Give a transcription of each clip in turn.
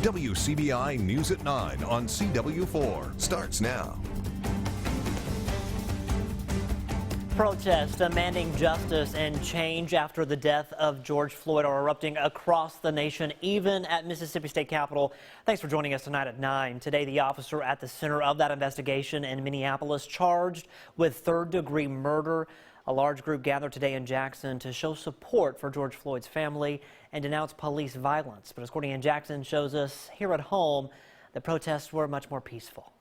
WCBI News at 9 on CW4 starts now. Protests demanding justice and change after the death of George Floyd are erupting across the nation, even at Mississippi State Capitol. Thanks for joining us tonight at 9. Today, the officer at the center of that investigation in Minneapolis charged with third-degree murder. A large group gathered today in Jackson to show support for George Floyd's family and denounce police violence. But as Courtney in Jackson shows us here at home, the protests were much more peaceful.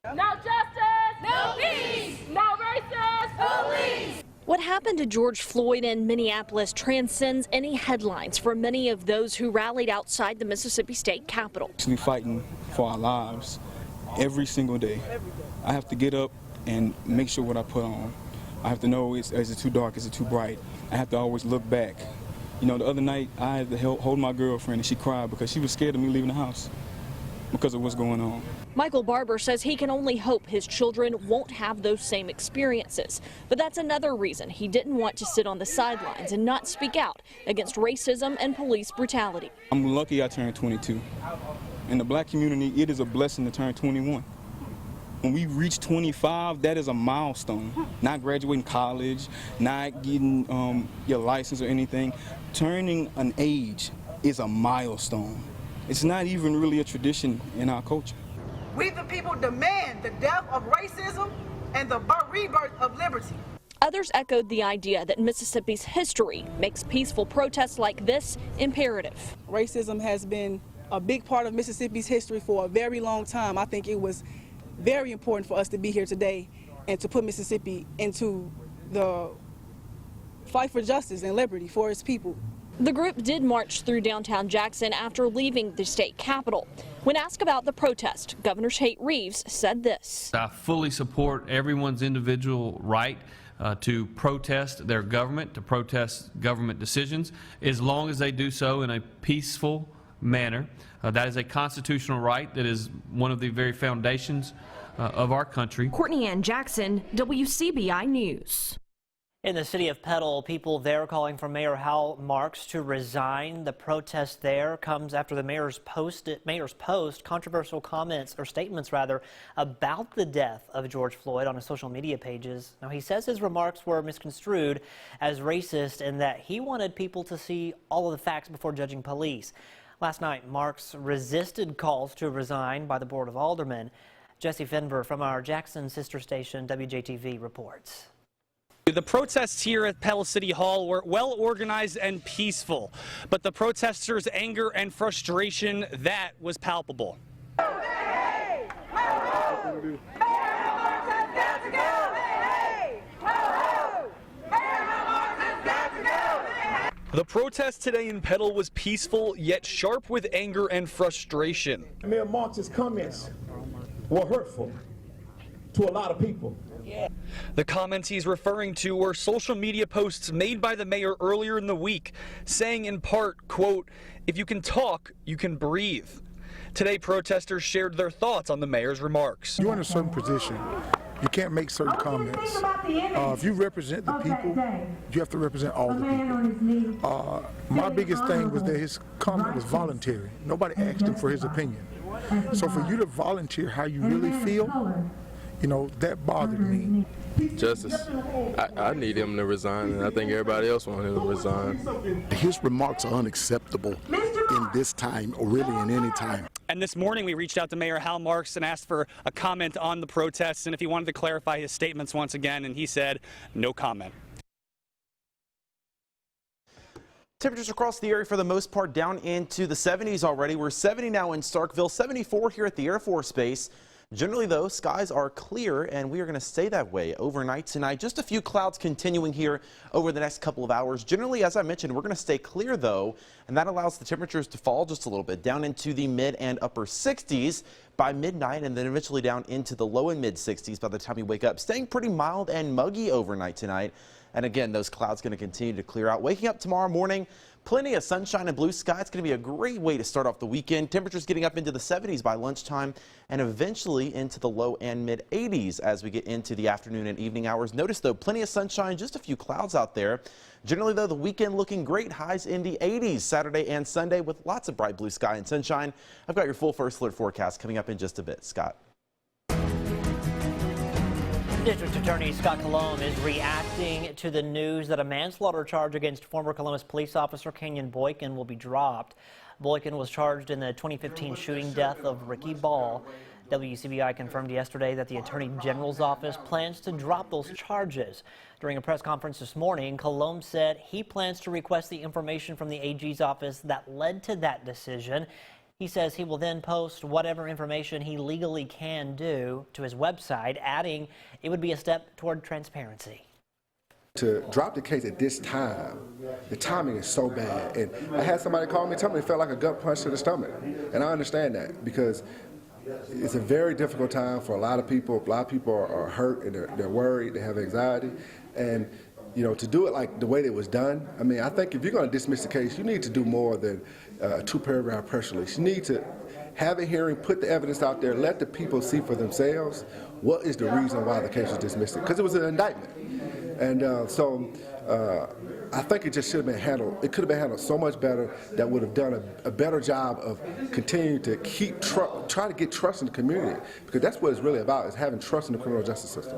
No justice, no peace, no racist police. What happened to George Floyd in Minneapolis transcends any headlines for many of those who rallied outside the Mississippi State Capitol. Actually fighting for our lives every single day. I have to get up and make sure what I put on. I have to know, is it too dark, is it too bright? I have to always look back. You know, the other night I had to hold my girlfriend and she cried because she was scared of me leaving the house because of what's going on. Michael Barber says he can only hope his children won't have those same experiences. But that's another reason he didn't want to sit on the sidelines and not speak out against racism and police brutality. I'm lucky I turned 22. In the black community, it is a blessing to turn 21. When we reach 25, that is a milestone. Not graduating college, not getting your license or anything. Turning an age is a milestone. It's not even really a tradition in our culture. We the people demand the death of racism and the rebirth of liberty. Others echoed the idea that Mississippi's history makes peaceful protests like this imperative. Racism has been a big part of Mississippi's history for a very long time. I think it was very important for us to be here today and to put Mississippi into the fight for justice and liberty for its people. The group did march through downtown Jackson after leaving the state capitol. When asked about the protest, Governor Tate Reeves said this. I fully support everyone's individual right to protest their government, to protest government decisions, as long as they do so in a peaceful manner. That is a constitutional right that is one of the very foundations of our country. Courtney Ann Jackson, WCBI News. In the city of Petal, people there calling for Mayor Hal Marks to resign. The protest there comes after the mayor's post controversial comments or statements rather about the death of George Floyd on his social media pages. Now, he says his remarks were misconstrued as racist and that he wanted people to see all of the facts before judging police. Last night, Marks resisted calls to resign by the Board of Aldermen. Jesse Fenver from our Jackson sister station WJTV reports. The protests here at Pell City Hall were well organized and peaceful, but the protesters' anger and frustration, that was palpable. The protest today in Petal was peaceful, yet sharp with anger and frustration. Mayor Marks' comments were hurtful to a lot of people. The comments he's referring to were social media posts made by the mayor earlier in the week, saying in part, quote, "If you can talk, you can breathe." Today, protesters shared their thoughts on the mayor's remarks. You're in a certain position. You can't make certain comments. If you represent the people, you have to represent all the people. My biggest thing was that his comment was voluntary. Nobody asked him for his opinion. So for you to volunteer how you really feel, you know, that bothered me. Justice. I need him to resign, and I think everybody else wants him to resign. His remarks are unacceptable in this time, or really in any time. And this morning we reached out to Mayor Hal Marks and asked for a comment on the protests and if he wanted to clarify his statements once again, and he said no comment. Temperatures across the area for the most part down into the 70s already. We're 70 now in Starkville, 74 here at the Air Force Base. Generally, though, skies are clear, and we are going to stay that way overnight tonight. Just a few clouds continuing here over the next couple of hours. Generally, as I mentioned, we're going to stay clear, though, and that allows the temperatures to fall just a little bit down into the mid and upper 60s by midnight, and then eventually down into the low and mid 60s by the time you wake up. Staying pretty mild and muggy overnight tonight. And again, those clouds going to continue to clear out. Waking up tomorrow morning, plenty of sunshine and blue sky. It's going to be a great way to start off the weekend. Temperatures getting up into the 70s by lunchtime and eventually into the low and mid 80s as we get into the afternoon and evening hours. Notice, though, plenty of sunshine, just a few clouds out there. Generally, though, the weekend looking great. Highs in the 80s Saturday and Sunday with lots of bright blue sky and sunshine. I've got your full first alert forecast coming up in just a bit. Scott. District Attorney Scott Colomb is reacting to the news that a manslaughter charge against former Columbus police officer Kenyon Boykin will be dropped. Boykin was charged in the 2015 shooting death of Ricky Bahl. WCBI confirmed yesterday that the Attorney General's office plans to drop those charges. During a press conference this morning, Colomb said he plans to request the information from the AG's office that led to that decision. He says he will then post whatever information he legally can do to his website, adding it would be a step toward transparency. To drop the case at this time, the timing is so bad. And I had somebody call me and tell me it felt like a gut punch to the stomach. And I understand that because it's a very difficult time for a lot of people. A lot of people are hurt and they're worried, they have anxiety. And you know, to do it like the way it was done, I mean, I think if you're going to dismiss the case, you need to do more than a 2-paragraph press release. You need to have a hearing, put the evidence out there, let the people see for themselves what is the reason why the case was dismissed. Because it was an indictment. And so I think it just should have been handled. It could have been handled so much better that would have done a better job of continuing to keep try to get trust in the community. Because that's what it's really about, is having trust in the criminal justice system.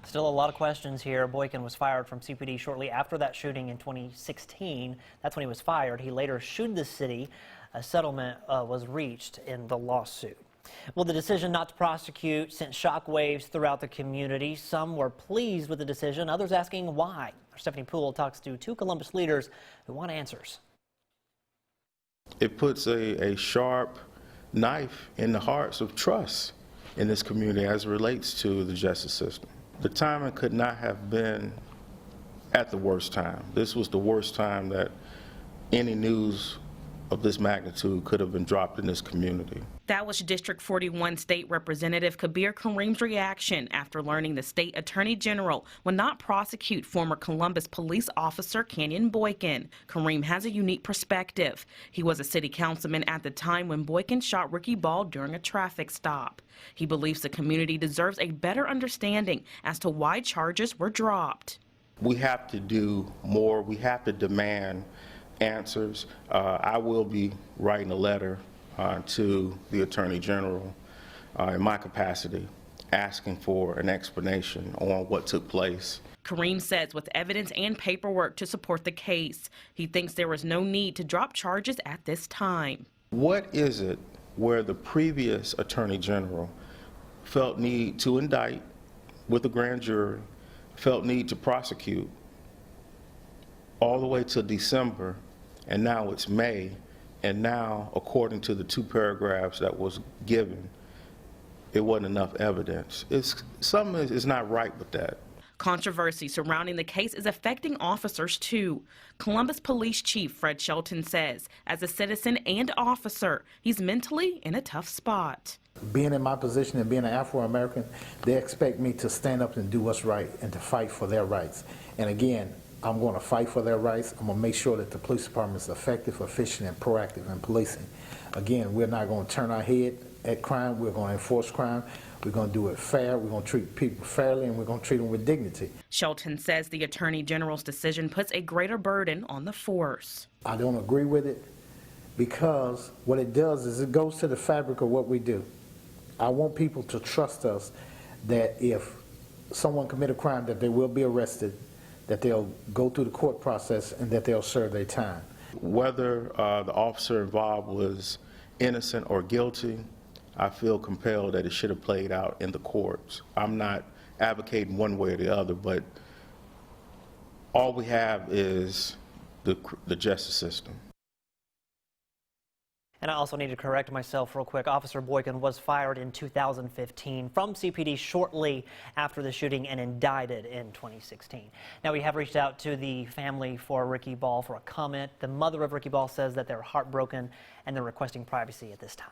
Still a lot of questions here. Boykin was fired from CPD shortly after that shooting in 2016. That's when he was fired. He later sued the city. A settlement was reached in the lawsuit. Well, the decision not to prosecute sent shockwaves throughout the community. Some were pleased with the decision, others asking why. Our Stephanie Poole talks to 2 Columbus leaders who want answers. It puts a sharp knife in the hearts of trust in this community as it relates to the justice system. The timing could not have been at the worst time. This was the worst time that any news of this magnitude could have been dropped in this community. That was District 41 State Representative Kabir Kareem's reaction after learning the state attorney general will not prosecute former Columbus police officer Kenyon Boykin. Kareem has a unique perspective. He was a city councilman at the time when Boykin shot Ricky Bahl during a traffic stop. He believes the community deserves a better understanding as to why charges were dropped. We have to do more. We have to demand answers. I will be writing a letter to the Attorney General in my capacity, asking for an explanation on what took place. Kareem says with evidence and paperwork to support the case, he thinks there was no need to drop charges at this time. What is it where the previous Attorney General felt need to indict with a grand jury, felt need to prosecute all the way to December, and now it's May, and now, according to the 2 paragraphs that was given, it wasn't enough evidence. Something is not right with that. Controversy surrounding the case is affecting officers too. Columbus Police Chief Fred Shelton says, as a citizen and officer, he's mentally in a tough spot. Being in my position and being an Afro-American, they expect me to stand up and do what's right and to fight for their rights. And again, I'm going to fight for their rights. I'm going to make sure that the police department is effective, efficient, and proactive in policing. Again, we're not going to turn our head at crime. We're going to enforce crime. We're going to do it fair. We're going to treat people fairly, and we're going to treat them with dignity. Shelton says the Attorney General's decision puts a greater burden on the force. I don't agree with it because what it does is it goes to the fabric of what we do. I want people to trust us that if someone commit a crime that they will be arrested, that they'll go through the court process, and that they'll serve their time. Whether the officer involved was innocent or guilty, I feel compelled that it should have played out in the courts. I'm not advocating one way or the other, but all we have is the justice system. And I also need to correct myself real quick. Officer Boykin was fired in 2015 from CPD shortly after the shooting and indicted in 2016. Now, we have reached out to the family for Ricky Bahl for a comment. The mother of Ricky Bahl says that they're heartbroken and they're requesting privacy at this time.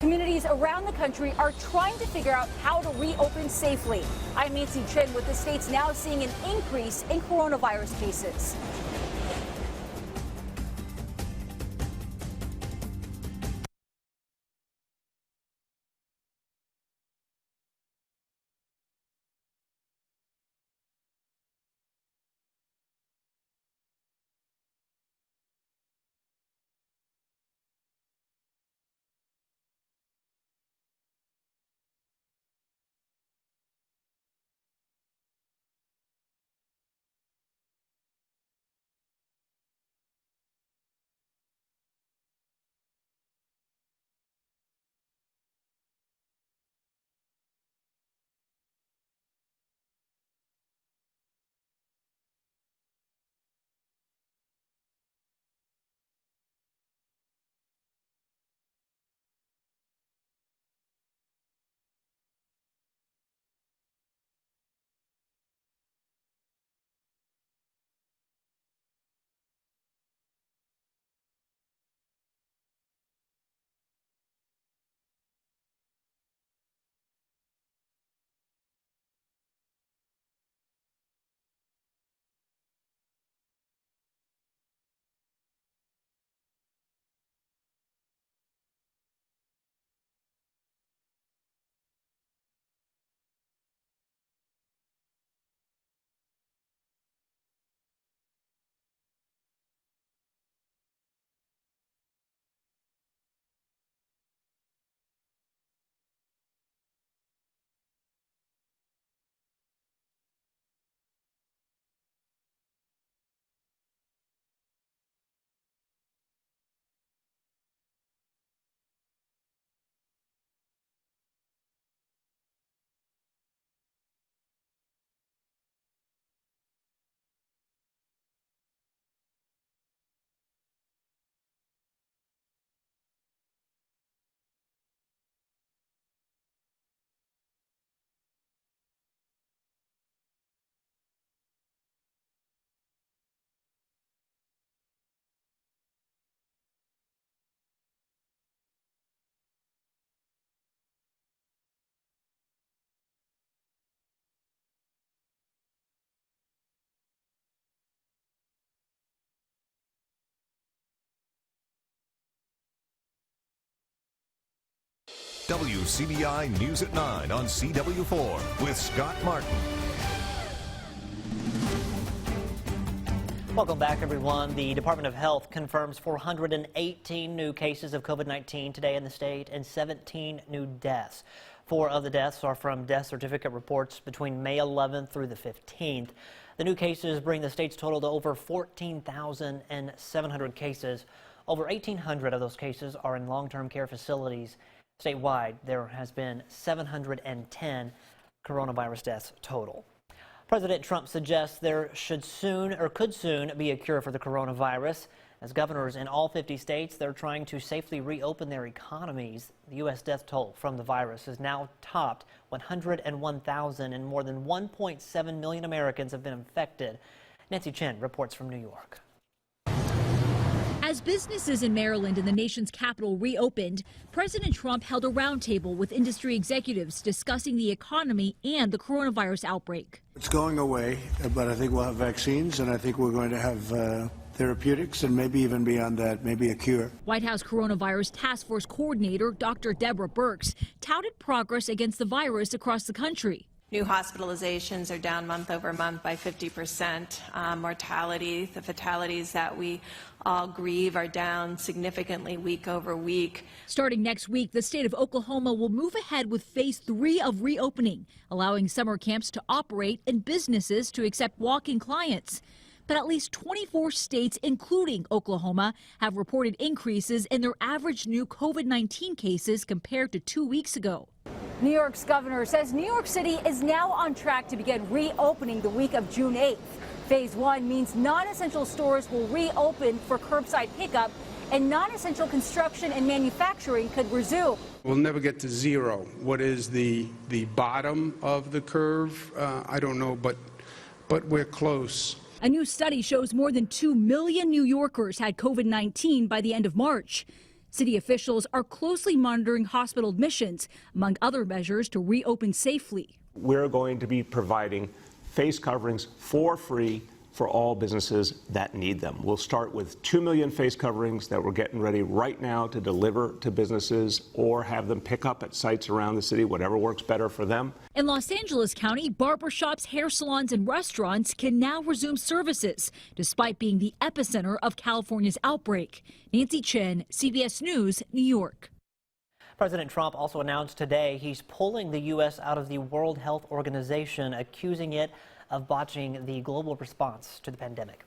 Community cities around the country are trying to figure out how to reopen safely. I'm Nancy Chin with the states now seeing an increase in coronavirus cases. WCBI News at 9 on CW4 with Scott Martin. Welcome back, everyone. The Department of Health confirms 418 new cases of COVID-19 today in the state and 17 new deaths. 4 of the deaths are from death certificate reports between May 11th through the 15th. The new cases bring the state's total to over 14,700 cases. Over 1,800 of those cases are in long-term care facilities. Statewide, there has been 710 coronavirus deaths total. President Trump suggests there could soon be a cure for the coronavirus. As governors in all 50 states, they're trying to safely reopen their economies. The U.S. death toll from the virus has now topped 101,000 and more than 1.7 million Americans have been infected. Nancy Chin reports from New York. As businesses in Maryland and the nation's capital reopened, President Trump held a roundtable with industry executives discussing the economy and the coronavirus outbreak. It's going away, but I think we'll have vaccines, and I think we're going to have therapeutics, and maybe even beyond that, maybe a cure. White House Coronavirus Task Force Coordinator Dr. Deborah Birx touted progress against the virus across the country. New hospitalizations are down month over month by 50%. Mortality, the fatalities that we all grieve, are down significantly week over week. Starting next week, the state of Oklahoma will move ahead with phase 3 of reopening, allowing summer camps to operate and businesses to accept walk-in clients. But at least 24 states, including Oklahoma, have reported increases in their average new COVID-19 cases compared to 2 weeks ago. New York's governor says New York City is now on track to begin reopening the week of June 8th. Phase 1 means non-essential stores will reopen for curbside pickup, and non-essential construction and manufacturing could resume. We'll never get to zero. What is the bottom of the curve? I don't know, but we're close. A new study shows more than 2 million New Yorkers had COVID-19 by the end of March. City officials are closely monitoring hospital admissions, among other measures to reopen safely. We're going to be providing face coverings for free for all businesses that need them. We'll start with 2 million face coverings that we're getting ready right now to deliver to businesses or have them pick up at sites around the city, whatever works better for them. In Los Angeles County, barbershops, hair salons, and restaurants can now resume services, despite being the epicenter of California's outbreak. Nancy Chen, CBS News, New York. President Trump also announced today he's pulling the U.S. out of the World Health Organization, accusing it of botching the global response to the pandemic.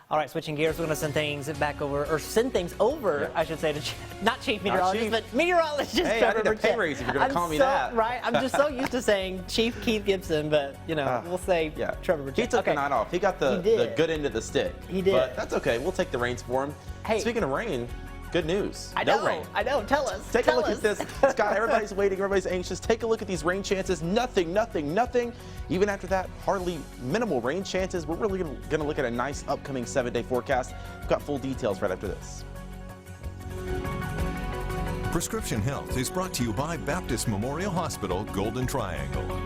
All right, switching gears, we're going to send things back over, or send things over, I should say, to not chief meteorologist, but meteorologist. Hey, I need a pay raise if you're going to call me that. Right, I'm just so used to saying Chief Keith Gibson, but you know, we'll say Trevor Burchett. He took the night off. He got the good end of the stick. He did. But that's okay. We'll take the reins for him. Hey, speaking of rain, good news. No rain. I know. Tell us. Take a look at this. Scott, everybody's waiting. Everybody's anxious. Take a look at these rain chances. Nothing, nothing, nothing. Even after that, hardly minimal rain chances. We're really going to look at a nice upcoming 7-day forecast. We've got full details right after this. Prescription Health is brought to you by Baptist Memorial Hospital, Golden Triangle.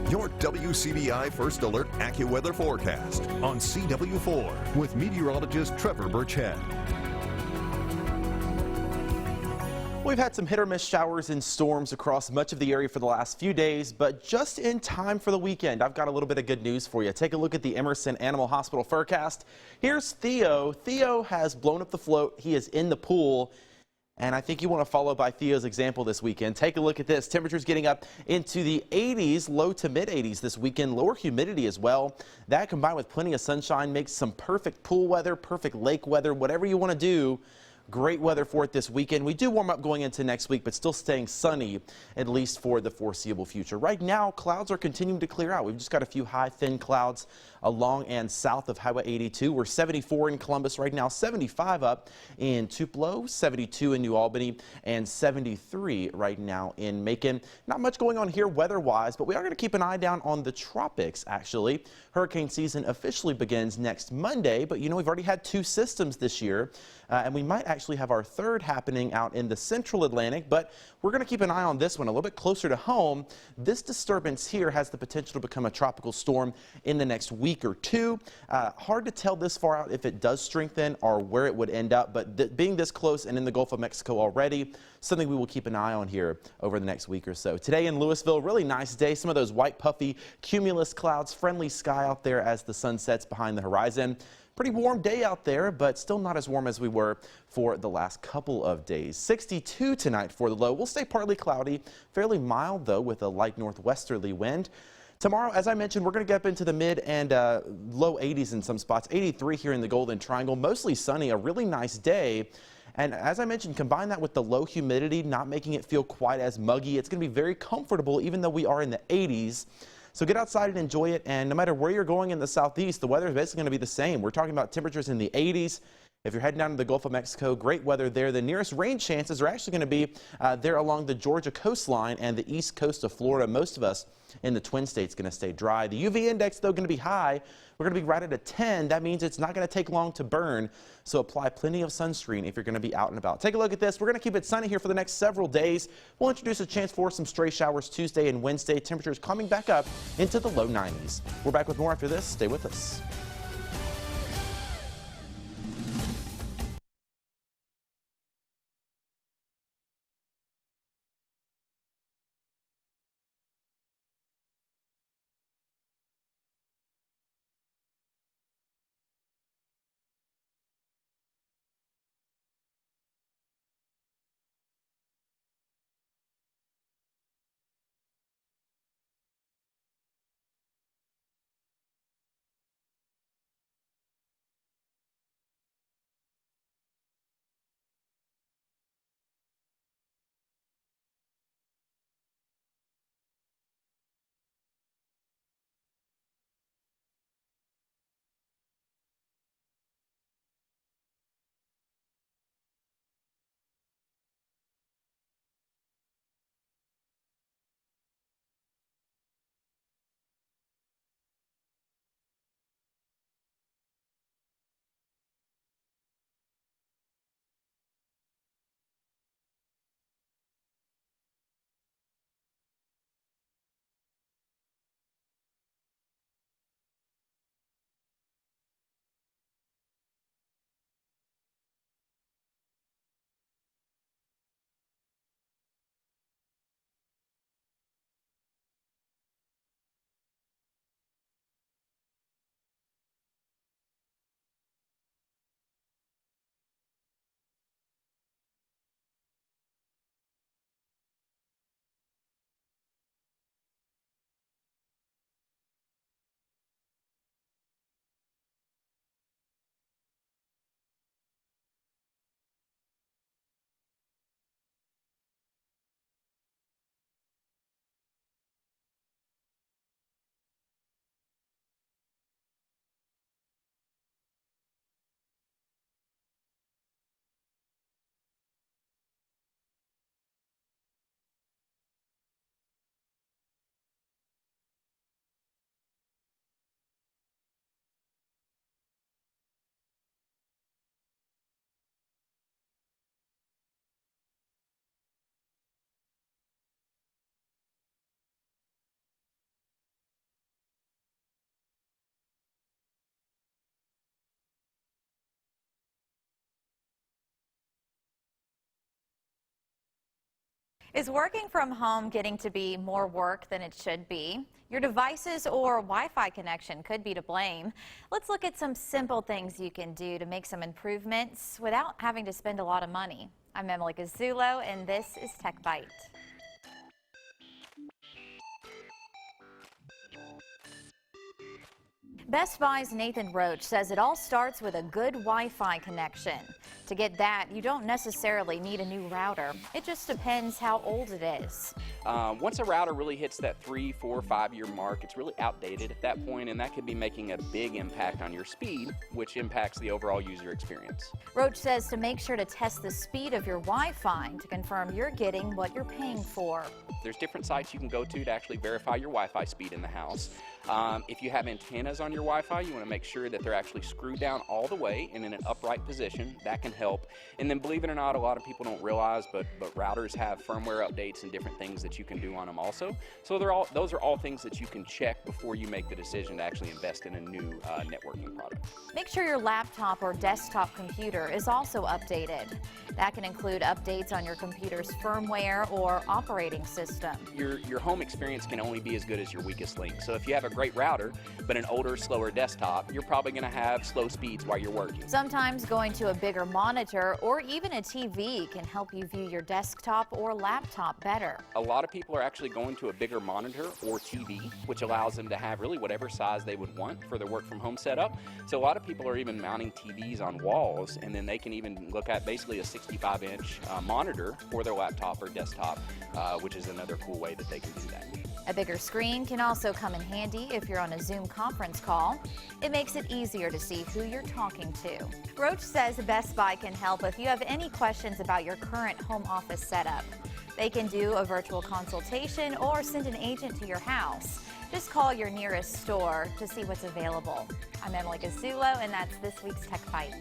Your WCBI First Alert AccuWeather forecast on CW4 with meteorologist Trevor Burchett. We've had some hit or miss showers and storms across much of the area for the last few days, but just in time for the weekend, I've got a little bit of good news for you. Take a look at the Emerson Animal Hospital forecast. Here's Theo. Theo has blown up the float. He is in the pool. And I think you want to follow by Theo's example this weekend. Take a look at this. Temperatures getting up into the 80s, low to mid 80s this weekend. Lower humidity as well. That combined with plenty of sunshine makes some perfect pool weather, perfect lake weather, whatever you want to do. Great weather for it this weekend. We do warm up going into next week, but still staying sunny, at least for the foreseeable future. Right now, clouds are continuing to clear out. We've just got a few high, thin clouds along and south of Highway 82. We're 74 in Columbus right now, 75 up in Tupelo, 72 in New Albany, and 73 right now in Macon. Not much going on here weather-wise, but we are going to keep an eye down on the tropics, actually. Hurricane season officially begins next Monday, but you know, we've already had 2 systems this year, and we might actually have our 3rd happening out in the central Atlantic, but we're going to keep an eye on this one a little bit closer to home. This disturbance here has the potential to become a tropical storm in the next week or 2. Hard to tell this far out if it does strengthen or where it would end up, but being this close and in the Gulf of Mexico already, something we will keep an eye on here over the next week or so. Today in Louisville, really nice day. Some of those white puffy cumulus clouds, friendly sky out there as the sun sets behind the horizon. Pretty warm day out there, but still not as warm as we were for the last couple of days. 62 tonight for the low. We'll stay partly cloudy, fairly mild though, with a light northwesterly wind. Tomorrow, as I mentioned, we're going to get up into the mid and low 80s in some spots. 83 here in the Golden Triangle, mostly sunny, a really nice day. And as I mentioned, combine that with the low humidity, not making it feel quite as muggy. It's going to be very comfortable, even though we are in the 80s. So get outside and enjoy it, and no matter where you're going in the southeast, the weather is basically going to be the same. We're talking about temperatures in the 80s. If you're heading down to the Gulf of Mexico, great weather there. The nearest rain chances are actually going to be there along the Georgia coastline and the east coast of Florida. Most of us in the Twin States going to stay dry. The UV index, though, going to be high. We're going to be right at a 10. That means it's not going to take long to burn. So apply plenty of sunscreen if you're going to be out and about. Take a look at this. We're going to keep it sunny here for the next several days. We'll introduce a chance for some stray showers Tuesday and Wednesday. Temperatures coming back up into the low 90s. We're back with more after this. Stay with us. Is working from home getting to be more work than it should be? Your devices or Wi-Fi connection could be to blame. Let's look at some simple things you can do to make some improvements without having to spend a lot of money. I'm Emily Gazzulo, and this is Tech Bite. Best Buy's Nathan Roach says it all starts with a good Wi-Fi connection. To get that, you don't necessarily need a new router. It just depends how old it is. Once a router really hits that 3, 4, 5-year mark, it's really outdated at that point, and that could be making a big impact on your speed, which impacts the overall user experience. Roach says to make sure to test the speed of your Wi-Fi to confirm you're getting what you're paying for. There's different sites you can go to actually verify your Wi-Fi speed in the house. If you have antennas on your Wi-Fi, you want to make sure that they're actually screwed down all the way and in an upright position. That can help. And then, believe it or not, a lot of people don't realize, but routers have firmware updates and different things that you can do on them also. So those are all things that you can check before you make the decision to actually invest in a new networking product. Make sure your laptop or desktop computer is also updated. That can include updates on your computer's firmware or operating system. Your home experience can only be as good as your weakest link. So if you have a great router, but an older, slower desktop, you're probably going to have slow speeds while you're working. Sometimes going to a bigger monitor or even a TV can help you view your desktop or laptop better. A lot of people are actually going to a bigger monitor or TV, which allows them to have really whatever size they would want for their work from home setup. So a lot of people are even mounting TVs on walls, and then they can even look at basically a 65-inch monitor for their laptop or desktop, which is another cool way that they can do that. A bigger screen can also come in handy if you're on a Zoom conference call. It makes it easier to see who you're talking to. Roach says Best Buy can help if you have any questions about your current home office setup. They can do a virtual consultation or send an agent to your house. Just call your nearest store to see what's available. I'm Emily Gasulo, and that's this week's Tech Fight.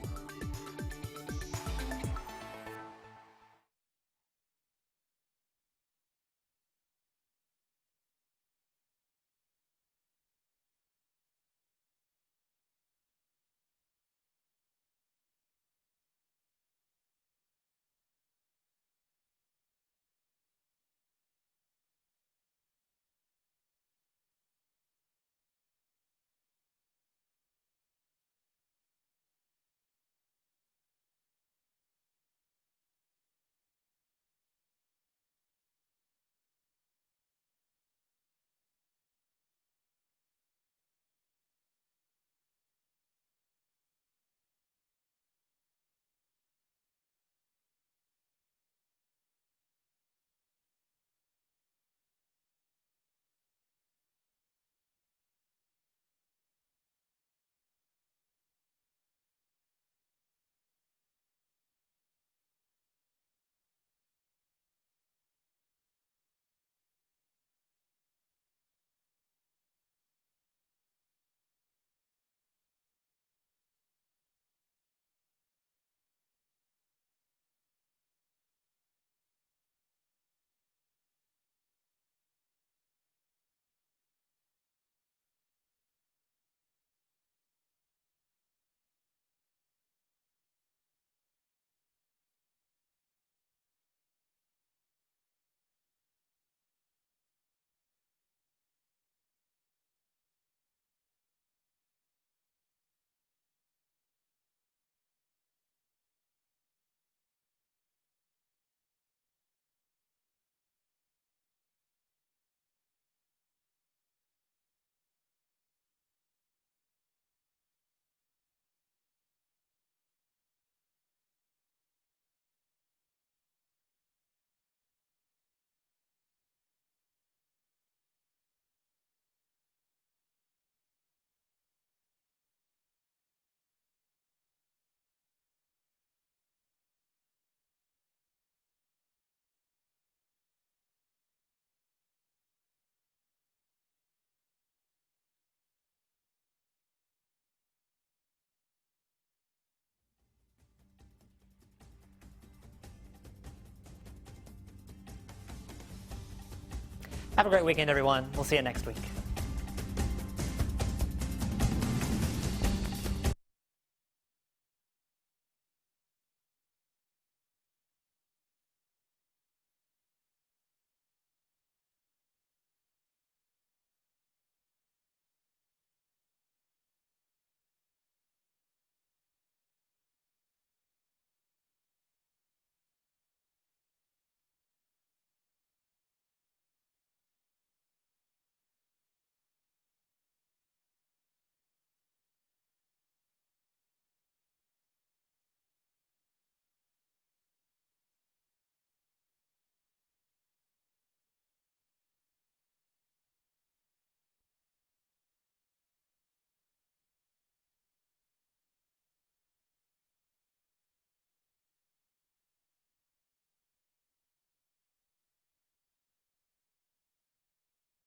Have a great weekend, everyone. We'll see you next week.